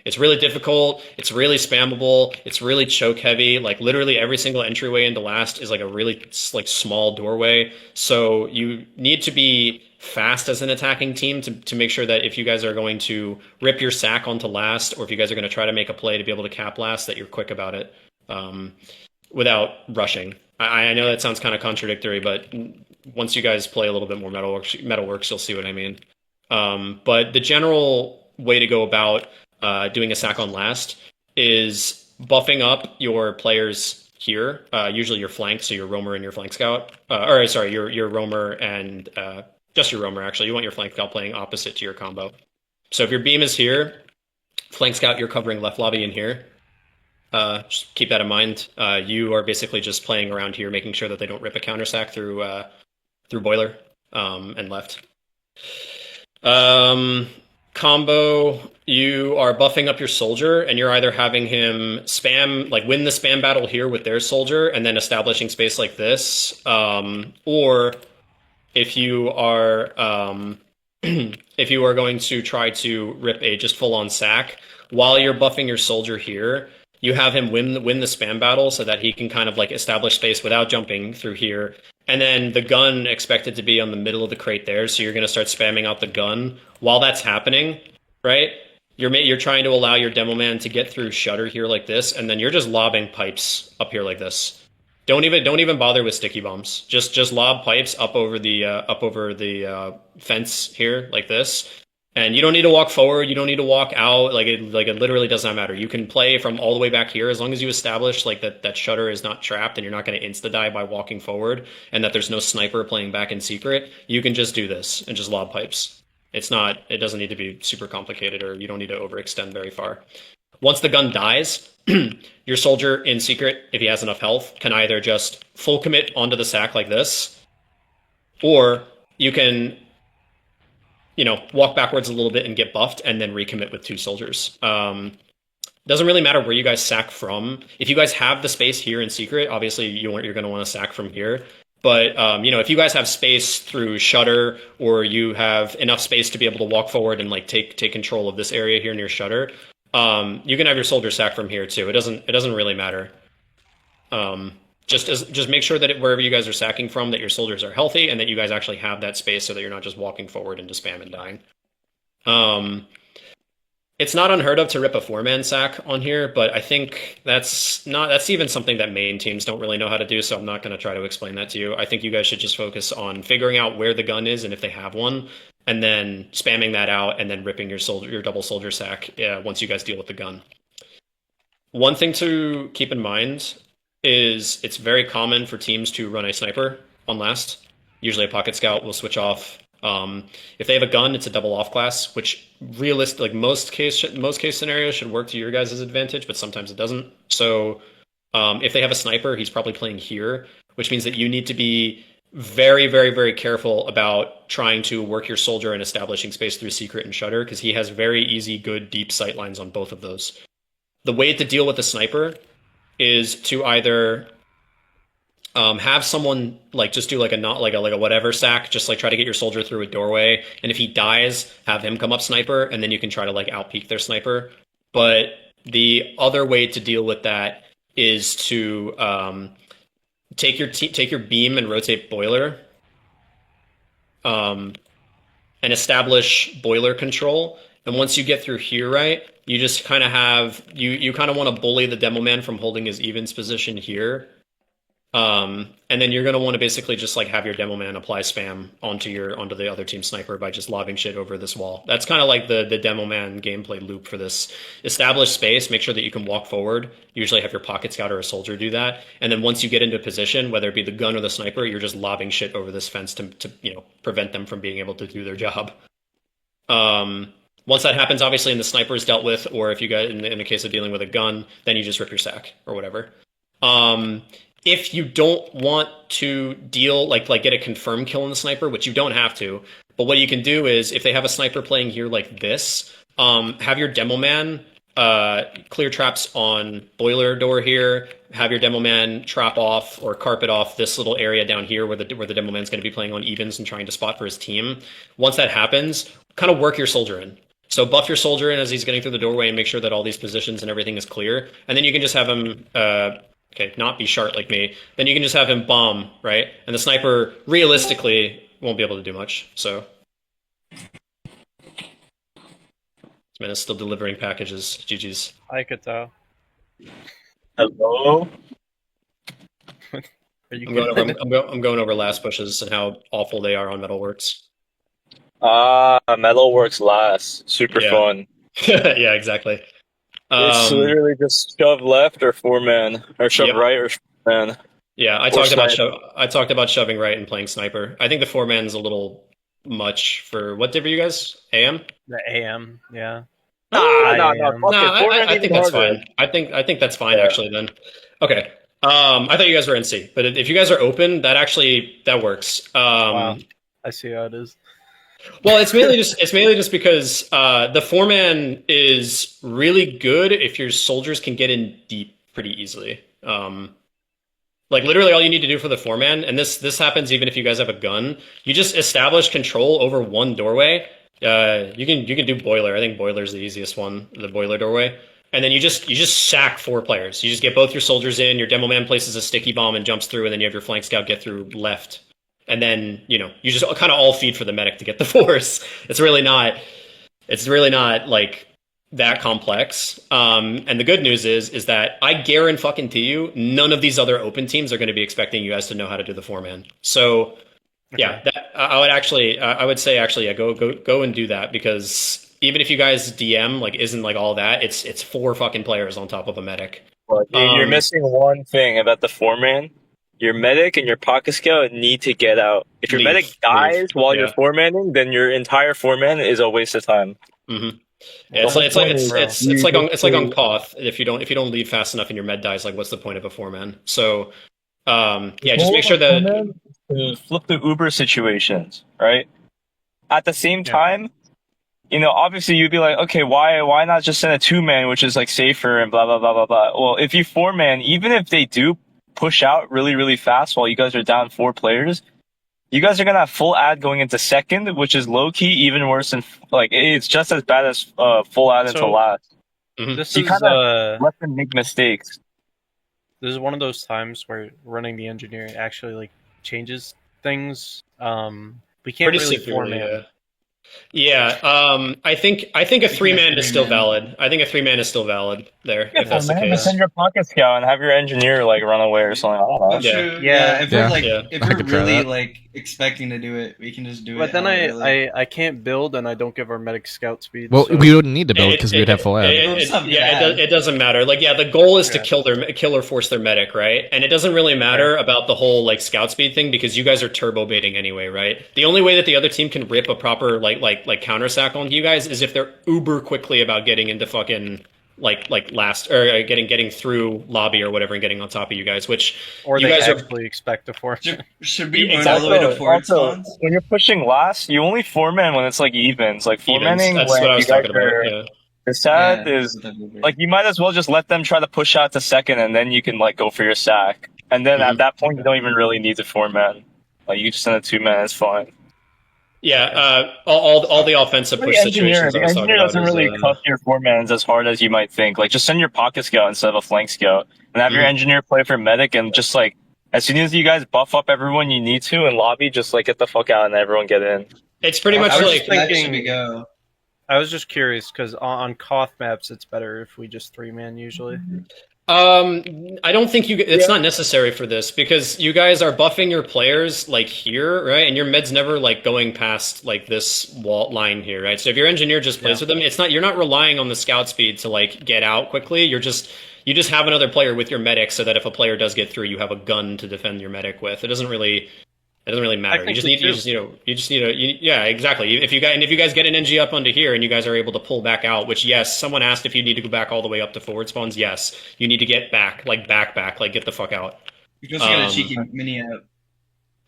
It's really difficult. It's really spammable. It's really choke heavy. Like literally every single entryway into last is like a really like small doorway. So you need to be fast as an attacking team to make sure that if you guys are going to rip your sack onto last, or if you guys are going to try to make a play to be able to cap last, that you're quick about it, without rushing. I know that sounds kind of contradictory, but once you guys play a little bit more Metalworks, you'll see what I mean. But the general way to go about doing a sack on last is buffing up your players here, usually your flank, so your roamer and your flank scout, or sorry, your roamer and just your roamer, actually. You want your flank scout playing opposite to your combo. So if your beam is here, flank scout, you're covering left lobby in here. Just keep that in mind. You are basically just playing around here, making sure that they don't rip a counter sack through boiler and left. Combo, you are buffing up your soldier, and you're either having him spam, like win the spam battle here with their soldier and then establishing space like this, or if you are if you are going to try to rip a just full-on sack while you're buffing your soldier here, you have him win the spam battle so that he can kind of like establish space without jumping through here. And then the gun expected to be on the middle of the crate there, so you're going to start spamming out the gun while that's happening, right? You're trying to allow your demo man to get through shutter here like this, and then you're just lobbing pipes up here like this. Don't even bother with sticky bombs. Just lob pipes up over the fence here like this. And you don't need to walk forward. You don't need to walk out. Like it literally does not matter. You can play from all the way back here as long as you establish like that shutter is not trapped and you're not going to insta die by walking forward, and that there's no sniper playing back in secret. You can just do this and just lob pipes. It doesn't need to be super complicated, or you don't need to overextend very far. Once the gun dies, your soldier in secret, if he has enough health, can either just full commit onto the sack like this, or you can walk backwards a little bit and get buffed and then recommit with two soldiers. Doesn't really matter where you guys sack from. If you guys have the space here in secret, obviously you're going to want to sack from here. But, if you guys have space through shutter, or you have enough space to be able to walk forward and like take control of this area here near shutter, you can have your soldier sack from here too. It doesn't really matter. Just make sure that wherever you guys are sacking from, that your soldiers are healthy and that you guys actually have that space so that you're not just walking forward into spam and dying. It's not unheard of to rip a 4-man sack on here, but I think that's even something that main teams don't really know how to do, so I'm not going to try to explain that to you. I think you guys should just focus on figuring out where the gun is and if they have one, and then spamming that out and then ripping your double soldier sack once you guys deal with the gun. One thing to keep in mind is it's very common for teams to run a sniper on last. Usually a pocket scout will switch off. If they have a gun, it's a double off class, which realistic, most case scenarios should work to your guys' advantage, but sometimes it doesn't. So if they have a sniper, he's probably playing here, which means that you need to be very, very, very careful about trying to work your soldier and establishing space through secret and shutter, because he has very easy, good, deep sight lines on both of those. The way to deal with the sniper is to either Have someone like just do like a not like a whatever sack, just like try to get your soldier through a doorway, and if he dies, have him come up sniper, and then you can try to like outpeak their sniper. But the other way to deal with that is to take your beam and rotate boiler, and establish boiler control. And once you get through here, right, you just kind of have you kind of want to bully the demo man from holding his evens position here. And then you're gonna want to basically just like have your demo man apply spam onto the other team sniper by just lobbing shit over this wall. That's kind of like the demo man gameplay loop for this. Establish space, make sure that you can walk forward. Usually have your pocket scout or a soldier do that, and then once you get into position, whether it be the gun or the sniper, you're just lobbing shit over this fence to prevent them from being able to do their job. Once that happens, obviously, and the sniper is dealt with, or if you got in the case of dealing with a gun, then you just rip your sack or whatever. If you don't want to deal like get a confirmed kill on the sniper, which you don't have to, but what you can do is if they have a sniper playing here like this, have your demo man clear traps on boiler door here. Have your demo man trap off or carpet off this little area down here where the demo man's going to be playing on evens and trying to spot for his team. Once that happens, kind of work your soldier in. So buff your soldier in as he's getting through the doorway and make sure that all these positions and everything is clear. And then you can just have him not be short like me. Then you can just have him bomb, right? And the sniper realistically won't be able to do much. So this man is still delivering packages. GG's. I could tell. Hello? Are you I'm going over last pushes and how awful they are on Metalworks. Metalworks last. Super Yeah. fun. Yeah, exactly. It's literally just shove left or 4-man, or shove Yep. right or 4-man. Yeah, I talked about shoving right and playing sniper. I think the 4-man is a little much for what did you guys? AM? The AM, yeah. No, I think that's fine. I think that's fine actually then. Okay. I thought you guys were NC, but if you guys are open, that works. Wow. I see how it is. Well, it's mainly just because the 4-man is really good if your soldiers can get in deep pretty easily. Like literally all you need to do for the 4-man, and this happens even if you guys have a gun, you just establish control over one doorway. You can do boiler. I think boiler's the easiest one, the boiler doorway. And then you just sack 4 players. You just get both your soldiers in, your demo man places a sticky bomb and jumps through, and then you have your flank scout get through left. And then, you just kind of all feed for the medic to get the force. It's really not like that complex. And the good news is that I guarantee you, none of these other open teams are going to be expecting you guys to know how to do the 4-man. So yeah, I would say go and do that, because even if you guys DM isn't all that, it's 4 fucking players on top of a medic. But you're missing one thing about the 4-man. Your medic and your pocket scout need to get out. If your medic dies while you're 4-manning, then your entire 4-man is a waste of time. Mm-hmm. Yeah, it's like on Koth. If you don't leave fast enough and your med dies, what's the point of a 4-man? So just make sure that flip the Uber situations, right? At the same time, obviously you'd be like, okay, why not just send a 2-man, which is safer and blah blah blah blah blah. Well, if you 4-man, even if they do push out really, really fast while you guys are down 4 players, you guys are going to have full ad going into second, which is low-key even worse than, it's just as bad as full ad into last. Mm-hmm. This you is kind of let them make mistakes. This is one of those times where running the engineering actually changes things. We can't pretty really severely, 4-man. Yeah, I think a 3-man is still valid. I think a 3-man is still valid there, if that's the case. Send your pocket scout and have your engineer run away or something. I don't know. If we're try really expecting to do it, we can just do it. But then I can't build and I don't give our medic scout speed. Well, so. we wouldn't need to build because we'd have full ad. It doesn't matter. The goal is to kill or force their medic, right? And it doesn't really matter about the whole scout speed thing, because you guys are turbo baiting anyway, right? The only way that the other team can rip a proper counter sack onto you guys is if they're uber quickly about getting into fucking last or getting through lobby or whatever and getting on top of you guys, which or you they guys actually expect to force. Should we run all the way to forward spawns? When you're pushing last, you only 4-man when it's evens. 4-manning That's when what I was you guys talking about. are Yeah. the sad is you might as well just let them try to push out to second, and then you can go for your sack. and then at that point you don't even really need the 4-man. Like you just send a 2-man, it's fine. Yeah, all the offensive push situations. The engineer doesn't really cuff your 4-mans as hard as you might think. Like just send your pocket scout instead of a flank scout, and have your engineer play for medic, and just like as soon as you guys buff up everyone you need to in lobby, just like get the fuck out and everyone get in. It's pretty much like thinking. I was just curious because on Koth maps it's better if we just 3-man usually. I don't think it's not necessary for this because you guys are buffing your players like here, right? And your med's never like going past like this wall line here, right? So if your engineer just plays with them, you're not relying on the scout speed to like get out quickly. You just have another player with your medic so that if a player does get through, you have a gun to defend your medic with. It doesn't really matter. You just need yeah, exactly. If you guys get an NG up onto here and you guys are able to pull back out, which yes, someone asked if you need to go back all the way up to forward spawns. Yes, you need to get back, like back, like get the fuck out. You just get a cheeky mini out.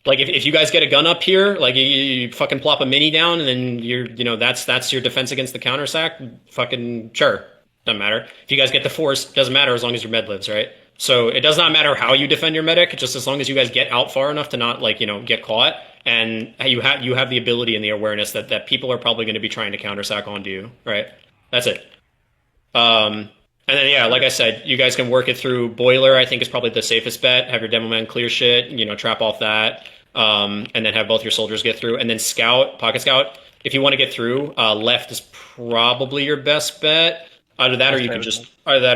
Like if you guys get a gun up here, like you fucking plop a mini down and then that's your defense against the counter sack. Fucking sure, doesn't matter. If you guys get the force, doesn't matter as long as your med lives, right? So it does not matter how you defend your medic, just as long as you guys get out far enough to not get caught, and you have the ability and the awareness that people are probably going to be trying to counter sack onto you, right? That's it. And then yeah, like I said, you guys can work it through boiler. I think is probably the safest bet. Have your demo man clear shit, trap off that, and then have both your soldiers get through, and then pocket scout. If you want to get through, left is probably your best bet. Either that, or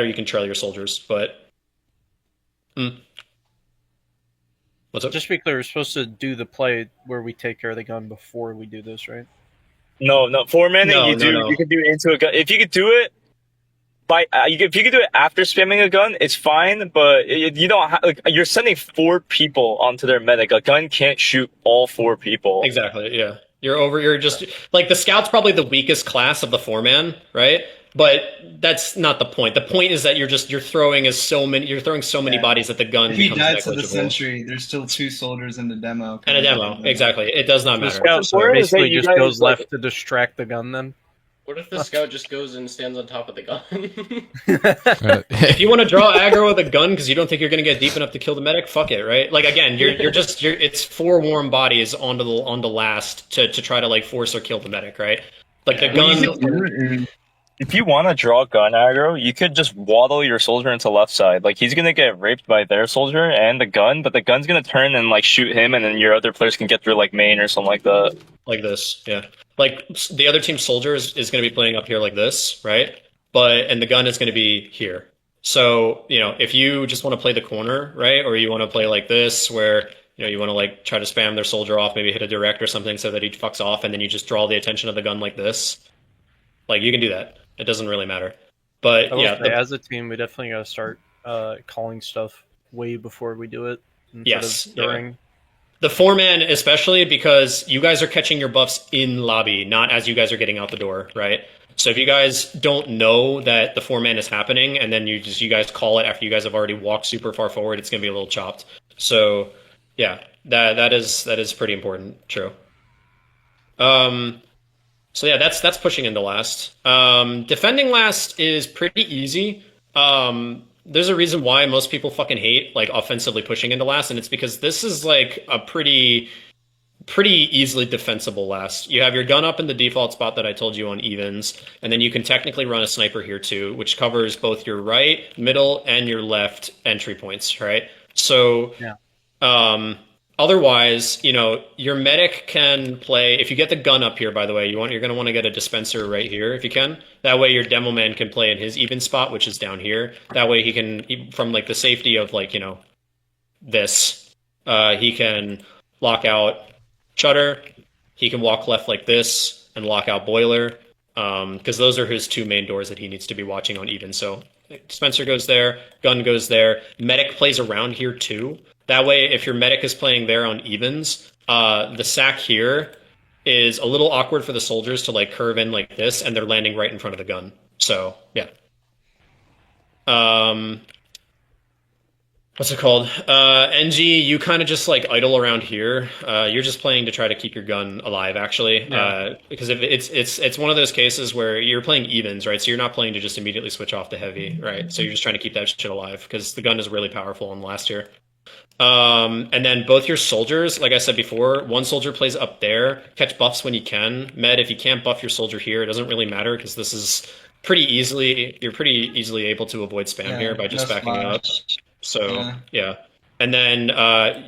you can trail your soldiers, but. What's up? Just to be clear, we're supposed to do the play where we take care of the gun before we do this, right? No, 4-man. No. You can do it into a gun. If you could do it if you could do it after spamming a gun, it's fine. But you don't you're sending 4 people onto their medic. A gun can't shoot all 4 people. Exactly. Yeah, you're just like the scout's probably the weakest class of the 4-man, right? But that's not the point. The point is that you're throwing so many bodies at the gun. If he died to the sentry, there's still 2 soldiers in the demo. And a demo, exactly. It does not matter. The scout basically just goes left to distract the gun then. What if the scout just goes and stands on top of the gun? If you want to draw aggro with a gun because you don't think you're going to get deep enough to kill the medic, fuck it, right? Like again, it's 4 warm bodies onto the last to try to like force or kill the medic, right? Like the gun. If you want to draw gun aggro, you could just waddle your soldier into left side. Like he's gonna get raped by their soldier and the gun, but the gun's gonna turn and like shoot him, and then your other players can get through like main or something like that. Like this, yeah. Like the other team's soldier is gonna be playing up here like this, right? And the gun is gonna be here. So if you just want to play the corner, right, or you want to play like this, where you want to like try to spam their soldier off, maybe hit a direct or something so that he fucks off, and then you just draw the attention of the gun like this. Like you can do that. It doesn't really matter. But as a team, we definitely got to start calling stuff way before we do it. Yes. During. The 4-man especially, because you guys are catching your buffs in lobby, not as you guys are getting out the door, right? So if you guys don't know that the 4-man is happening, and then you guys call it after you guys have already walked super far forward, it's going to be a little chopped. So yeah, that is pretty important. True. So yeah, that's pushing into last. Defending last is pretty easy. There's a reason why most people fucking hate like offensively pushing into last, and it's because this is like a pretty easily defensible last. You have your gun up in the default spot that I told you on evens, and then you can technically run a sniper here too, which covers both your right, middle, and your left entry points, right? So otherwise, your medic can play. If you get the gun up here, by the way, you're going to want to get a dispenser right here if you can. That way, your demo man can play in his even spot, which is down here. That way, he can, from like the safety of like this, he can lock out Shutter. He can walk left like this and lock out Boiler, because those are his 2 main doors that he needs to be watching on even. So dispenser goes there, gun goes there. Medic plays around here too. That way, if your medic is playing there on evens, the sack here is a little awkward for the soldiers to like curve in like this, and they're landing right in front of the gun. So yeah. What's it called? engi, you kind of just like idle around here. You're just playing to try to keep your gun alive, actually. Because if it's one of those cases where you're playing evens, right? So you're not playing to just immediately switch off the heavy, right? So you're just trying to keep that shit alive because the gun is really powerful in the last tier. And then both your soldiers, like I said before, one soldier plays up there. Catch buffs when you can. Med, if you can't buff your soldier here, it doesn't really matter because this is you're pretty easily able to avoid spam here by just backing up. So yeah. And then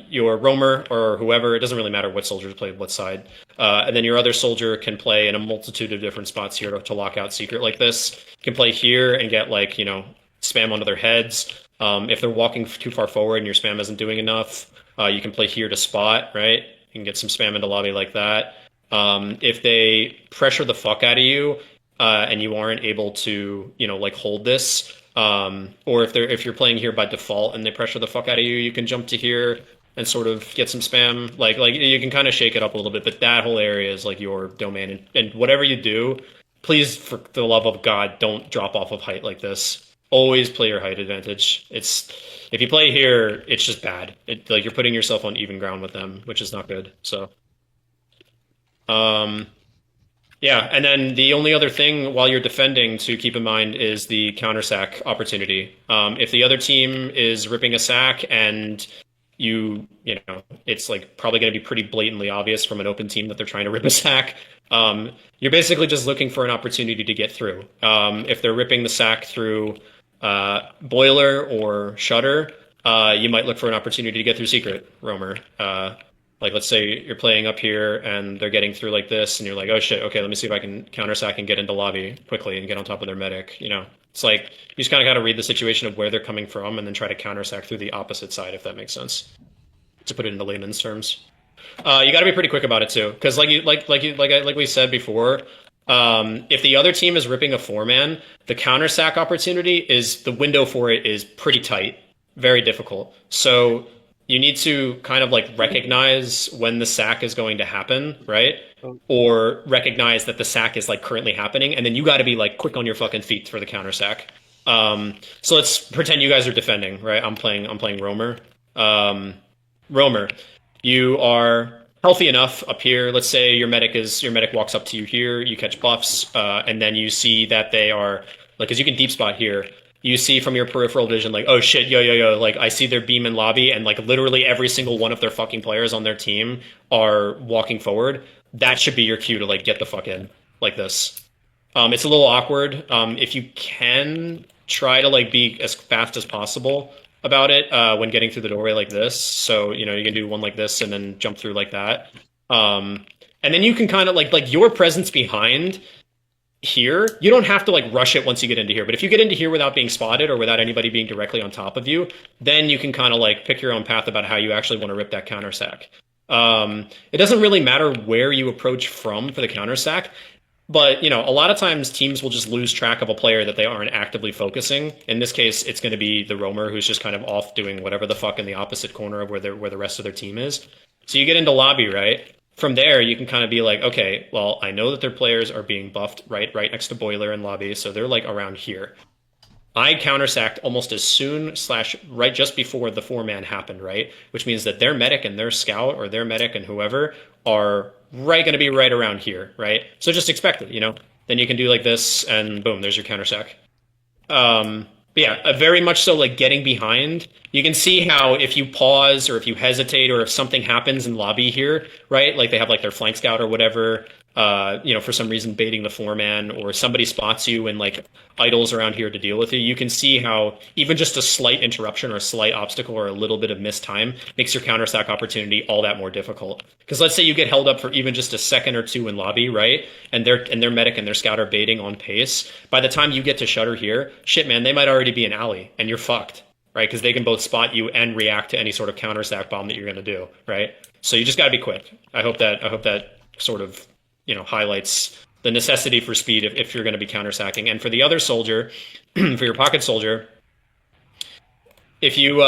your roamer or whoever, it doesn't really matter what soldiers play what side. And then your other soldier can play in a multitude of different spots here to lock out secret like this. You can play here and get like, spam onto their heads. If they're walking too far forward and your spam isn't doing enough, you can play here to spot, right? You can get some spam into lobby like that. If they pressure the fuck out of you and you aren't able to, like hold this, or if you're playing here by default and they pressure the fuck out of you, you can jump to here and sort of get some spam. Like you can kind of shake it up a little bit, but that whole area is like your domain. And whatever you do, please, for the love of God, don't drop off of height like this. Always play your height advantage. If you play here, it's just bad. Like you're putting yourself on even ground with them, which is not good. So, yeah. And then the only other thing while you're defending to keep in mind is the counter sack opportunity. If the other team is ripping a sack and it's like probably going to be pretty blatantly obvious from an open team that they're trying to rip a sack. You're basically just looking for an opportunity to get through. If they're ripping the sack through boiler or shutter, you might look for an opportunity to get through secret roamer. Like let's say you're playing up here and they're getting through like this and you're like, oh shit, okay, let me see if I can counter sack and get into lobby quickly and get on top of their medic. It's like you just kind of got to read the situation of where they're coming from and then try to counter sack through the opposite side, if that makes sense, to put it into layman's terms. You got to be pretty quick about it too, because like we said before, if the other team is ripping a 4-man, the counter sack opportunity is the window for it is pretty tight, very difficult. So you need to kind of like recognize when the sack is going to happen, right? Or recognize that the sack is like currently happening, and then you got to be like quick on your fucking feet for the counter sack. So let's pretend you guys are defending, right? I'm playing roamer. Roamer, you are healthy enough up here. Let's say your medic walks up to you here, you catch buffs, and then you see that they are like, because you can deep spot here, you see from your peripheral vision like, oh shit, yo, like I see their beam in lobby and like literally every single one of their fucking players on their team are walking forward. That should be your cue to like get the fuck in like this. It's a little awkward. If you can try to like be as fast as possible about it when getting through the doorway like this. So, you can do one like this and then jump through like that. And then you can kind of like your presence behind here, you don't have to like rush it once you get into here. But if you get into here without being spotted or without anybody being directly on top of you, then you can kind of like pick your own path about how you actually want to rip that counter sack. It doesn't really matter where you approach from for the counter sack. But, a lot of times teams will just lose track of a player that they aren't actively focusing. In this case, it's going to be the roamer who's just kind of off doing whatever the fuck in the opposite corner of where the rest of their team is. So you get into lobby, right? From there, you can kind of be like, okay, well, I know that their players are being buffed right next to boiler and lobby, so they're like around here. I countersacked almost as soon / right just before the 4-man happened, right? Which means that their medic and their scout or their medic and whoever are going to be right around here, right? So just expect it, Then you can do like this and boom, there's your countersack. But yeah, very much so like getting behind. You can see how if you pause or if you hesitate or if something happens in lobby here, right? Like they have like their flank scout or whatever, for some reason baiting the 4-man or somebody spots you and like idles around here to deal with you can see how even just a slight interruption or a slight obstacle or a little bit of missed time makes your counter sack opportunity all that more difficult. Because let's say you get held up for even just a second or two in lobby, right? And their medic and their scout are baiting on pace. By the time you get to shutter here, shit man, they might already be in alley and you're fucked, right? Because they can both spot you and react to any sort of counter sack bomb that you're going to do, right? So you just got to be quick. I hope that sort of highlights the necessity for speed if you're going to be counter-sacking. And for the other soldier, for your pocket soldier, if you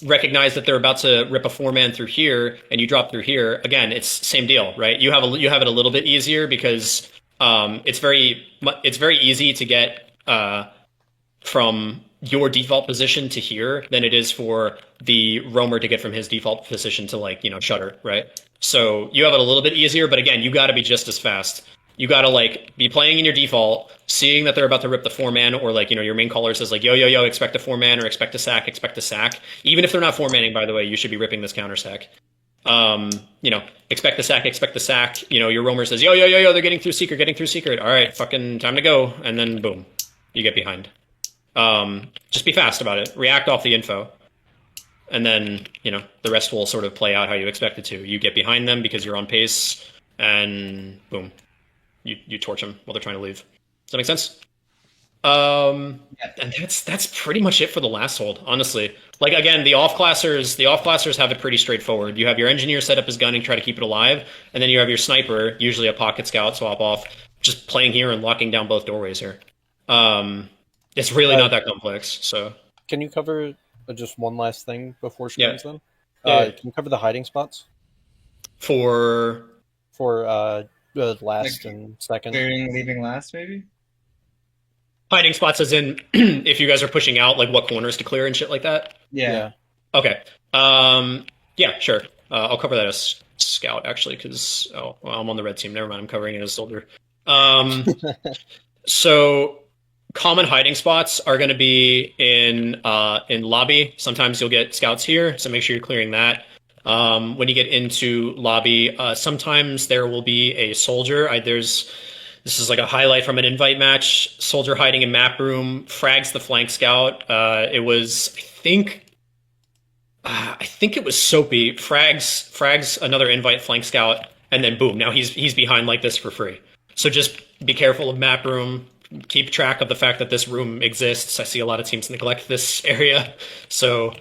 recognize that they're about to rip a 4-man through here and you drop through here, again, it's same deal, right? You have it a little bit easier because it's very easy to get from your default position to here than it is for the roamer to get from his default position to shutter, right? So you have it a little bit easier, but again, you got to be just as fast. you gotta like be playing in your default, seeing that they're about to rip the 4-man, or like your main caller says like yo yo yo, expect a 4-man or expect a sack, expect a sack. Even if they're not 4-manning, by the way, you should be ripping this counter sack. Expect the sack, expect the sack. Your roamer says yo yo yo yo, they're getting through secret, getting through secret. All right, fucking time to go, and then boom, you get behind. Just be fast about it. React off the info. And then, the rest will sort of play out how you expect it to. You get behind them because you're on pace, and boom, you torch them while they're trying to leave. Does that make sense? And that's pretty much it for the last hold, honestly. Like again, the off-classers have it pretty straightforward. You have your engineer set up as gunning, try to keep it alive, and then you have your sniper, usually a pocket scout, swap off, just playing here and locking down both doorways here. It's really not that complex. So can you cover just one last thing before screens then? Yeah. Can you cover the hiding spots for last and second? Clearing, leaving last, maybe? Hiding spots as in if you guys are pushing out, like what corners to clear and shit like that? Yeah. Okay. Yeah, sure. I'll cover that as scout, actually, because, I'm on the red team. Never mind, I'm covering it as soldier. So common hiding spots are going to be in lobby. Sometimes you'll get scouts here, so make sure you're clearing that. When you get into lobby, sometimes there will be a soldier. This is like a highlight from an invite match. Soldier hiding in map room, frags the flank scout. It was, I think it was Soapy. Frags another invite flank scout, and then boom, now he's behind like this for free. So just be careful of map room. Keep track of the fact that this room exists. I see a lot of teams neglect this area, so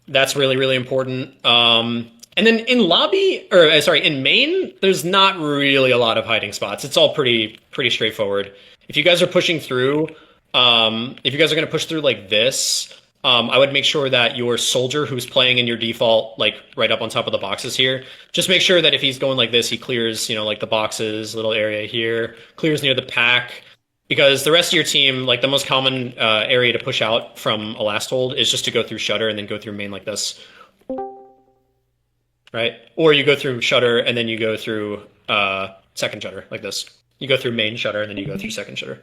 that's really, really important. And then in in main, there's not really a lot of hiding spots. It's all pretty straightforward. If you guys are pushing through, if you guys are going to push through like this, I would make sure that your soldier who's playing in your default, like right up on top of the boxes here, just make sure that if he's going like this, he clears, like the boxes, little area here, clears near the pack. Because the rest of your team, like the most common area to push out from a last hold is just to go through shutter and then go through main like this. Right? Or you go through shutter and then you go through second shutter like this. You go through main shutter and then you go through second shutter.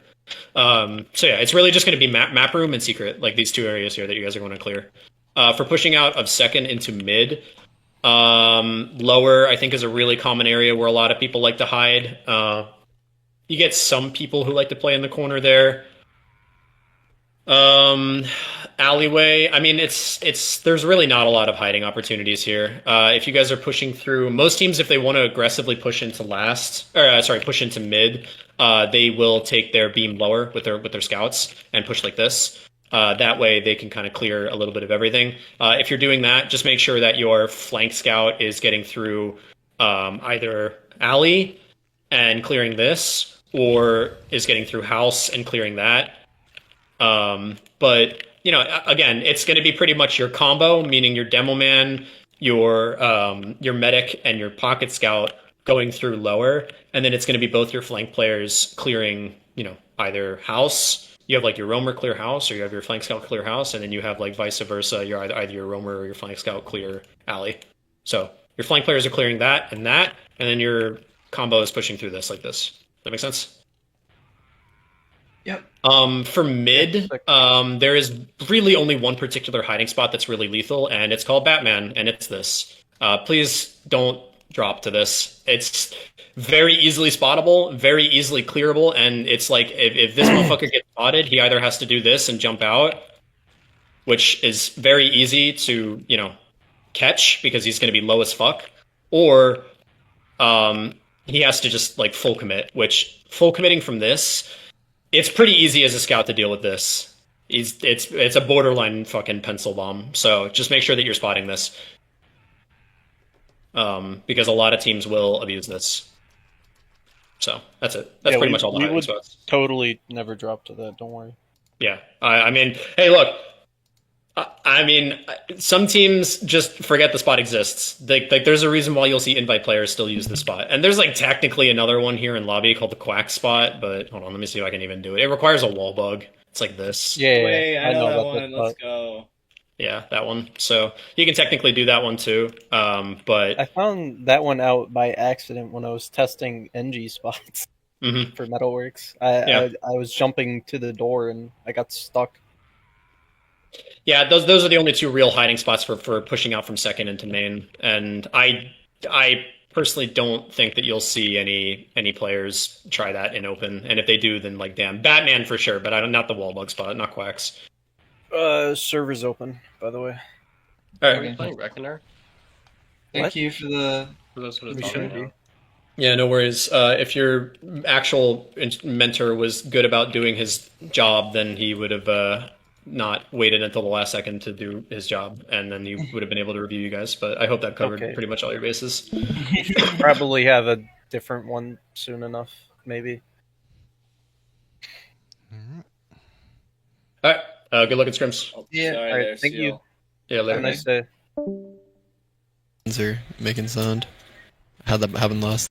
So yeah, it's really just going to be map room and secret, like these two areas here that you guys are going to clear. For pushing out of second into mid, lower I think is a really common area where a lot of people like to hide. You get some people who like to play in the corner there. Alleyway, I mean, there's really not a lot of hiding opportunities here. If you guys are pushing through, most teams, if they want to aggressively push into push into mid, they will take their beam lower with their scouts and push like this. That way they can kind of clear a little bit of everything. If you're doing that, just make sure that your flank scout is getting through either alley and clearing this, or is getting through house and clearing that. But again, it's going to be pretty much your combo, meaning your demo man, your medic, and your pocket scout going through lower, and then it's going to be both your flank players clearing, either house. You have like your roamer clear house, or you have your flank scout clear house, and then you have like vice versa. You're either your roamer or your flank scout clear alley. So your flank players are clearing that, and then your combo is pushing through this like this. That make sense? Yep. For mid, there is really only one particular hiding spot that's really lethal, and it's called Batman, and it's this. Please don't drop to this. It's very easily spottable, very easily clearable, and it's like if this motherfucker gets spotted, he either has to do this and jump out, which is very easy to, catch because he's going to be low as fuck, or he has to just like full commit, which full committing from this, it's pretty easy as a scout to deal with this. It's a borderline fucking pencil bomb. So just make sure that you're spotting this. Because a lot of teams will abuse this. So that's it. That's pretty much all the hiding spots. Totally never drop to that, don't worry. Yeah. I mean, hey, look. I mean, some teams just forget the spot exists. Like, there's a reason why you'll see invite players still use the spot. And there's like technically another one here in lobby called the quack spot, but hold on, let me see if I can even do it. It requires a wall bug. It's like this. Yeah, Wait, I know that one. Let's go. Yeah, that one. So you can technically do that one too. But I found that one out by accident when I was testing engi spots. Mhm. for Metalworks. Yeah. I was jumping to the door and I got stuck. Yeah, those are the only two real hiding spots for pushing out from second into main, and I personally don't think that you'll see any players try that in open, and if they do, then like damn, Batman for sure, but I don't not the wall bug spot, not Quacks. Server's open, by the way. All Are right. we playing Reckoner? Thank What? you for the. For those who are We talking should now. be. Yeah, no worries. If your actual mentor was good about doing his job, then he would have not waited until the last second to do his job, and then you would have been able to review you guys. But I hope that covered Okay. pretty much all your bases. Probably have a different one soon enough, maybe. All right. Good luck at scrims. Oh, Yeah, sorry alright, there, thank you. Seal. Yeah, Have a later. nice day. Are making sound. Had that happen last.